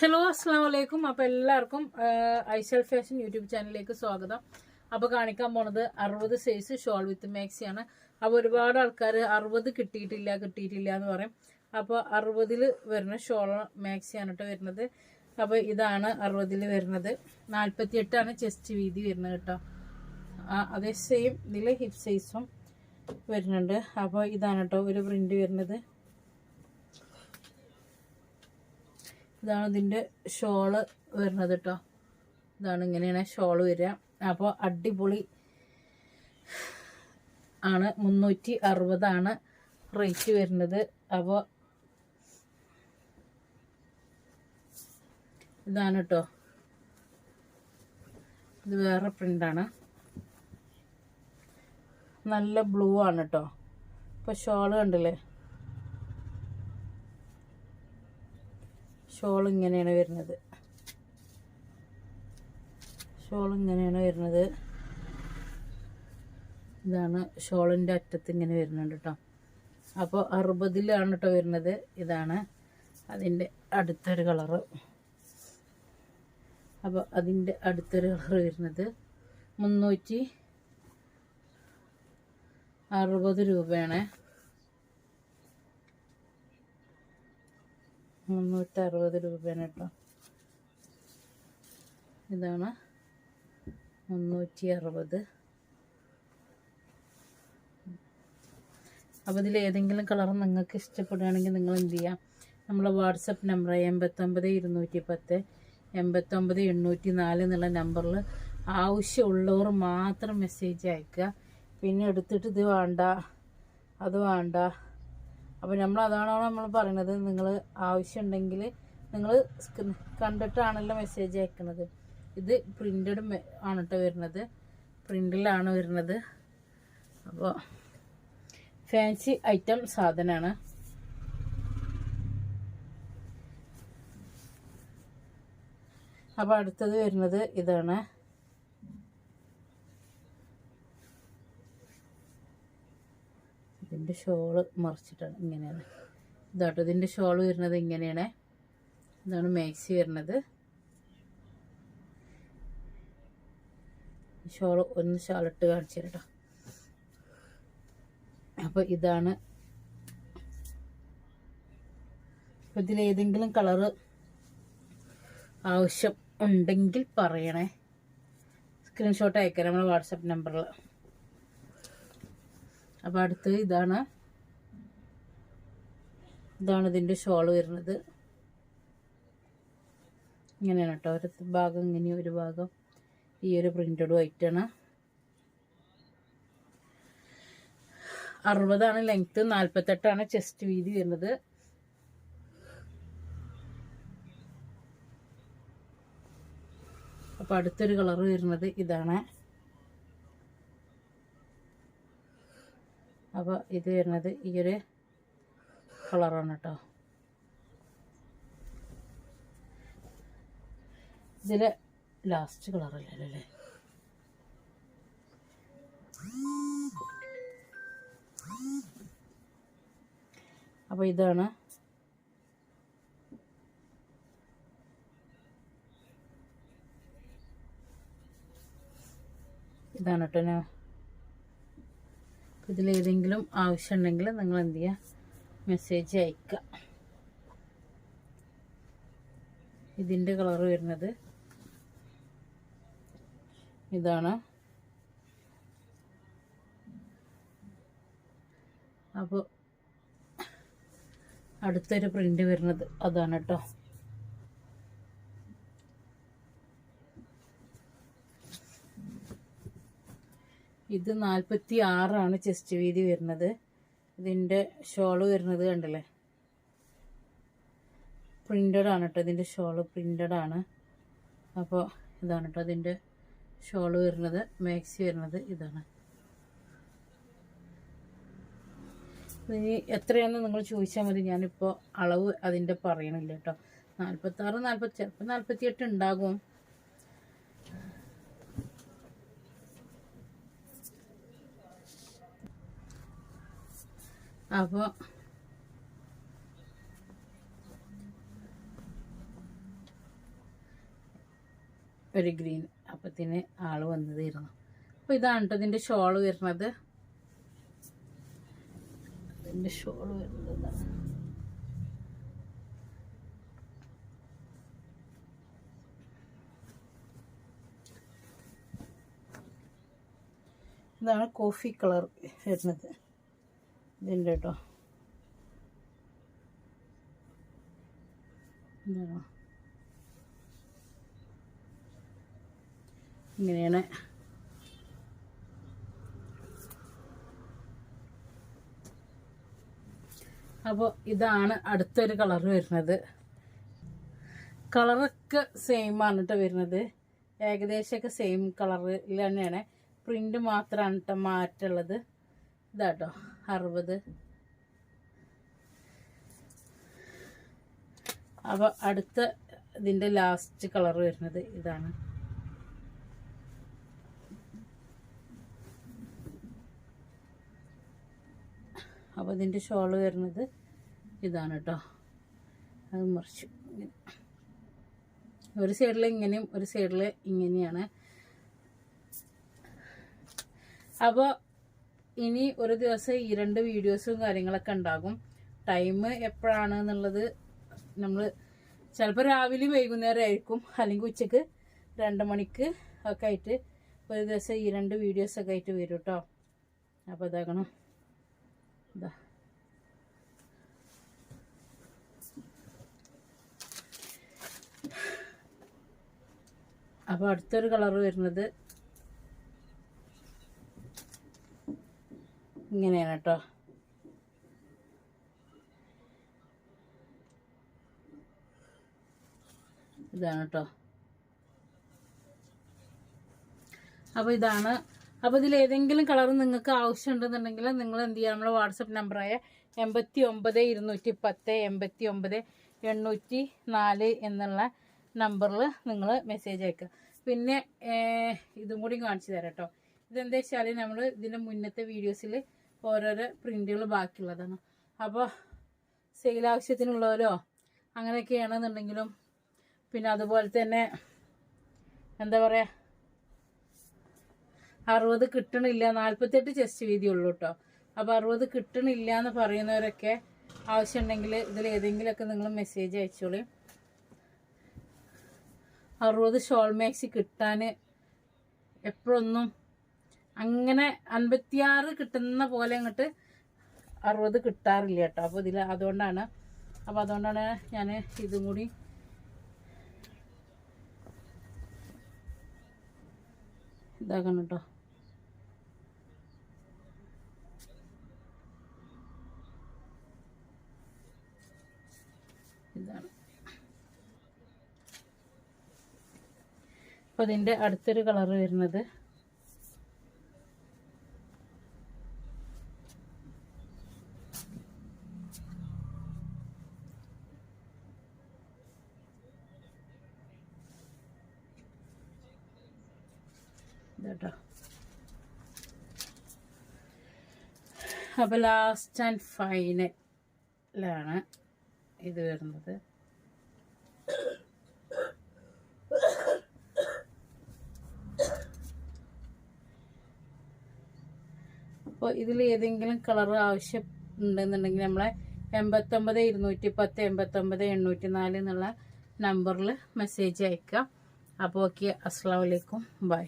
Hello അസ്സാം വലൈക്കും. അപ്പോൾ എല്ലാവർക്കും ഐസൽ ഫാഷൻ യൂട്യൂബ് ചാനലിലേക്ക് സ്വാഗതം. അപ്പോൾ കാണിക്കാൻ പോണത് 60 സൈസ് ഷോൾ വിത്ത് മാക്സിയാണ്. അപ്പോൾ ഒരുപാട് ആൾക്കാർ 60 കിട്ടിയിട്ടില്ല എന്ന് പറയും. അപ്പോൾ 60 വരുന്ന ഷോൾ മാക്സിയാണ് കേട്ടോ വരുന്നത്. അപ്പോൾ ഇതാണ് 60 വരുന്നത്. 48 ചെസ്റ്റ് വീതി വരുന്നത് കേട്ടോ. അതേ സെയിം ഇതിൽ ഹിപ്പ് സൈസും വരുന്നുണ്ട്. അപ്പോൾ ഇതാണ് കേട്ടോ ഒരു പ്രിന്റ് വരുന്നത്. ഇതാണ് ഇതിൻ്റെ ഷോള് വരുന്നത് കേട്ടോ. ഇതാണ് ഇങ്ങനെയാണ് ഷോള് വരിക. അപ്പോൾ അടിപൊളി ആണ്. 360 റേറ്റ് വരുന്നത്. അപ്പോൾ ഇതാണ് കേട്ടോ. ഇത് വേറെ പ്രിൻ്റാണ്. നല്ല ബ്ലൂ ആണ് കേട്ടോ. ഇപ്പോൾ ഷോള് കണ്ടില്ലേ, ഷോൾ ഇങ്ങനെയാണ് വരുന്നത്. ഇതാണ് ഷോളിൻ്റെ അറ്റത്ത് ഇങ്ങനെ വരുന്നുണ്ട് കേട്ടോ. അപ്പോൾ 60 കേട്ടോ വരുന്നത്. ഇതാണ് അതിൻ്റെ അടുത്തൊരു കളറ്. അപ്പോൾ അതിൻ്റെ അടുത്തൊരു കളർ വരുന്നത് 360 രൂപയാണ്. 360 രൂപയാണ് കേട്ടോ. ഇതാണ് 360. അപ്പോൾ ഇതിൽ ഏതെങ്കിലും കളർ നിങ്ങൾക്ക് ഇഷ്ടപ്പെടുകയാണെങ്കിൽ നിങ്ങൾ എന്ത് ചെയ്യാം, നമ്മളെ വാട്സപ്പ് നമ്പർ 89 210 89 804 എന്നുള്ള നമ്പറിൽ ആവശ്യമുള്ളവർ മാത്രം മെസ്സേജ് അയക്കുക. പിന്നെ എടുത്തിട്ട് ഇത് വേണ്ട അത് വേണ്ട. അപ്പോൾ അതാണോ നമ്മൾ പറയുന്നത്. നിങ്ങൾ ആവശ്യമുണ്ടെങ്കിൽ നിങ്ങൾ കണ്ടിട്ടാണല്ലോ മെസ്സേജ് അയക്കുന്നത്. ഇത് പ്രിൻ്റഡ് ആണ് കേട്ടോ വരുന്നത്. പ്രിൻ്റിലാണ് വരുന്നത്. അപ്പോൾ ഫാൻസി ഐറ്റം സാധനമാണ്. അപ്പോൾ അടുത്തത് വരുന്നത് ഇതാണ്. ഇതിൻ്റെ ഷോള് മറിച്ചിട്ടാണ് ഇങ്ങനെയാണ്. ഇതാട്ടോ ഇതിൻ്റെ ഷോള് വരുന്നത് ഇങ്ങനെയാണ്. ഇതാണ് മാക്സി വരുന്നത്. ഷോള് ഒന്ന് ഷാളിട്ട് കാണിച്ചു തരട്ടോ. അപ്പോൾ ഇതാണ്. അപ്പോൾ ഇതിലേതെങ്കിലും കളറ് ആവശ്യം ഉണ്ടെങ്കിൽ പറയണേ. സ്ക്രീൻഷോട്ട് അയക്കാം നമ്മുടെ വാട്സപ്പ് നമ്പറിൽ. അപ്പോൾ അടുത്തത് ഇതാണ് ഇതിൻ്റെ ഷോൾ വരുന്നത്. ഇങ്ങനെയാണ് കേട്ടോ. ഒരു ഭാഗം ഇങ്ങനെ, ഒരു ഭാഗം ഈ ഒരു പ്രിൻ്റഡും ആയിട്ടാണ്. 60 ലെങ്ത്ത്, 48 ചെസ്റ്റ് വീതി വരുന്നത്. അപ്പോൾ അടുത്തൊരു കളർ വരുന്നത് ഇതാണ്. അപ്പോൾ ഇത് വരുന്നത് ഈ ഒരു കളറാണ് കേട്ടോ. ഇതിലെ ലാസ്റ്റ് കളറല്ലേ അല്ലേ. അപ്പോൾ ഇതാണ്. ഇതാണ് കേട്ടോ. ഇതിലേതെങ്കിലും ആവശ്യമുണ്ടെങ്കിൽ നിങ്ങൾ എന്ത് ചെയ്യുക, മെസ്സേജ് അയക്കുക. ഇതിൻ്റെ കളർ വരുന്നത് ഇതാണ്. അപ്പോൾ അടുത്തൊരു പ്രിൻ്റ് വരുന്നത് അതാണ് കേട്ടോ. ഇത് 46 ചെസ്റ്റ് വീതി വരുന്നത്. ഇതിൻ്റെ ഷോള് വരുന്നത് കണ്ടില്ലേ, പ്രിൻ്റഡ് ആണ് കേട്ടോ. ഇതിൻ്റെ ഷോള് പ്രിൻ്റഡ് ആണ്. അപ്പോൾ ഇതാണ് കേട്ടോ അതിൻ്റെ ഷോള് വരുന്നത്. മാക്സി വരുന്നത് ഇതാണ്. ഇനി എത്രയാണെന്ന് നിങ്ങൾ ചോദിച്ചാൽ മതി. ഞാനിപ്പോൾ അളവ് അതിൻ്റെ പറയണില്ല കേട്ടോ. 46, 40, ചിലപ്പോൾ 48 ഉണ്ടാകും. അപ്പോൾ ഒരു ഗ്രീൻ. അപ്പത്തിന് ആള് വന്നതായിരുന്നു. അപ്പോൾ ഇതാണ് കേട്ടോ ഇതിൻ്റെ ഷോള് വരുന്നത്. ഇതിൻ്റെ ഷോള് വരുന്നത് ഇതാണ് കോഫി കളർ വരുന്നത് ഇതിൻ്റെ കേട്ടോ. ഇതാണോ, ഇങ്ങനെയാണ്. അപ്പോൾ ഇതാണ് അടുത്തൊരു കളർ വരുന്നത്. കളറൊക്കെ സെയിം ആണ് കേട്ടോ വരുന്നത്. ഏകദേശമൊക്കെ സെയിം കളറിൽ തന്നെയാണ്. പ്രിന്റ് മാത്രമാണ് കേട്ടോ മാറ്റുള്ളത്. ഇതാട്ടോ 60. അപ്പോൾ അടുത്ത ഇതിൻ്റെ ലാസ്റ്റ് കളർ വരുന്നത് ഇതാണ്. അപ്പോൾ ഇതിൻ്റെ ഷോള് വരുന്നത് ഇതാണ് കേട്ടോ. അത് മറിച്ചു ഇങ്ങനെ, ഒരു സൈഡിൽ ഇങ്ങനെയും ഒരു സൈഡിൽ ഇങ്ങനെയാണ്. അപ്പോൾ ഇനി ഒരു ദിവസം ഈ 2 വീഡിയോസും കാര്യങ്ങളൊക്കെ ഉണ്ടാകും. ടൈം എപ്പോഴാണ് എന്നുള്ളത് നമ്മൾ ചിലപ്പോൾ രാവിലെ വൈകുന്നേരം ആയിരിക്കും, അല്ലെങ്കിൽ ഉച്ചക്ക് 2 മണിക്ക് ഒക്കെ ആയിട്ട് ഒരു ദിവസം ഈ 2 വീഡിയോസൊക്കെ ആയിട്ട് വരും കേട്ടോ. അപ്പോൾ ഇതാക്കണം, ഇതാ അപ്പോൾ അടുത്തൊരു കളർ വരുന്നത് ഇങ്ങനെയാണ് കേട്ടോ. ഇതാണ് കേട്ടോ. അപ്പോൾ ഇതാണ്. അപ്പോൾ ഇതിൽ ഏതെങ്കിലും കളർ നിങ്ങൾക്ക് ആവശ്യമുണ്ടെന്നുണ്ടെങ്കിൽ നിങ്ങൾ എന്ത് ചെയ്യുക, നമ്മളെ വാട്സപ്പ് നമ്പറായ 89 210 89 804 എന്നുള്ള നമ്പറിൽ നിങ്ങൾ മെസ്സേജ് അയക്കുക. പിന്നെ ഇതും കൂടി കാണിച്ചു തരാം കേട്ടോ. ഇതെന്താ വെച്ചാൽ നമ്മൾ ഇതിൻ്റെ മുന്നത്തെ വീഡിയോസിൽ ഓരോരോ പ്രിന്റുകൾ ബാക്കിയുള്ളതാണ്. അപ്പോൾ സെയിൽ ആവശ്യത്തിനുള്ളവരോ അങ്ങനെയൊക്കെയാണെന്നുണ്ടെങ്കിലും, പിന്നെ അതുപോലെ തന്നെ എന്താ പറയുക 60 കിട്ടണില്ല, 48 ചെസ്റ്റ് വീതി ഉള്ളൂ കേട്ടോ. അപ്പോൾ 60 കിട്ടണില്ല എന്ന് പറയുന്നവരൊക്കെ ആവശ്യമുണ്ടെങ്കിൽ ഇതിൽ ഏതെങ്കിലുമൊക്കെ നിങ്ങൾ മെസ്സേജ് അയച്ചോളൂ. 60 ഷോൾ മാക്സി കിട്ടാൻ എപ്പോഴൊന്നും അങ്ങനെ 56 കിട്ടുന്ന പോലെ അങ്ങോട്ട് 60 കിട്ടാറില്ല കേട്ടോ. അപ്പോൾ ഇതിൽ അതുകൊണ്ടാണ് ഞാൻ ഇതും കൂടി ഇതാക്കണം കേട്ടോ. ഇതാണ്. അപ്പോൾ ഇതിൻ്റെ അടുത്തൊരു കളർ വരുന്നത് ഇതാട്ടോ. അപ്പോൾ ലാസ്റ്റ് ആൻഡ് ഫൈനലാണ് ഇത് വരുന്നത്. അപ്പോൾ ഇതിൽ ഏതെങ്കിലും കളർ ആവശ്യം ഉണ്ടെന്നുണ്ടെങ്കിൽ നമ്മളെ 89 210 89 804 എന്നുള്ള നമ്പറിൽ മെസ്സേജ് അയക്കാം. അപ്പോൾ ഓക്കെ, അസ്സലാമു അലൈക്കും, ബൈ.